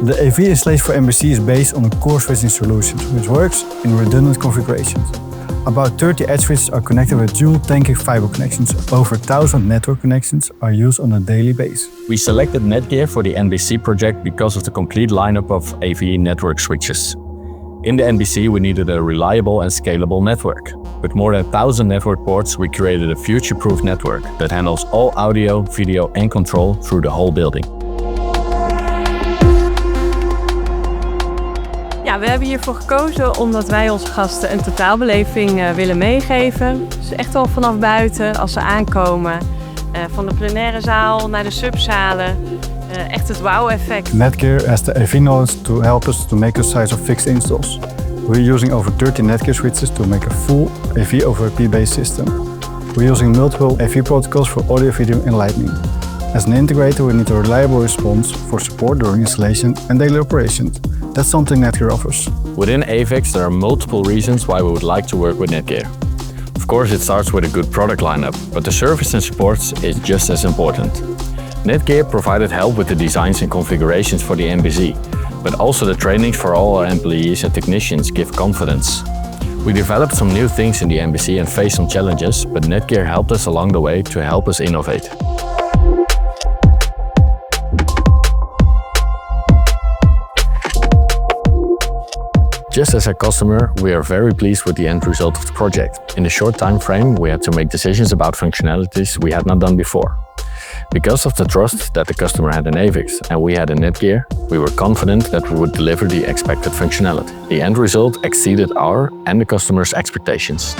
The AV installation for NBC is based on a core switching solution, which works in redundant configurations. About 30 edge switches are connected with dual 10 gig fiber connections. Over 1,000 network connections are used on a daily basis. We selected Netgear for the NBC project because of the complete lineup of AV network switches. In the NBC, we needed a reliable and scalable network. With more than 1,000 network ports, we created a future-proof network that handles all audio, video and control through the whole building. Ja, we hebben hiervoor gekozen omdat wij onze gasten een totaalbeleving willen meegeven. Dus echt wel vanaf buiten, als ze aankomen, van de plenaire zaal naar de subzalen. Echt het wow-effect. Netgear has the AV knowledge to help us to make a size of fixed installs. We're using over 30 Netgear switches to make a full AV over IP-based system. We're using multiple AV protocols for audio, video and lighting. As an integrator, we need a reliable response for support during installation and daily operations. That's something Netgear offers. Within AVEX, there are multiple reasons why we would like to work with Netgear. Of course, it starts with a good product lineup, but the service and support is just as important. Netgear provided help with the designs and configurations for the NBC, but also the trainings for all our employees and technicians give confidence. We developed some new things in the NBC and faced some challenges, but Netgear helped us along the way to help us innovate. Just as a customer, we are very pleased with the end result of the project. In a short time frame, we had to make decisions about functionalities we had not done before. Because of the trust that the customer had in AVEX and we had in Netgear, we were confident that we would deliver the expected functionality. The end result exceeded our and the customer's expectations.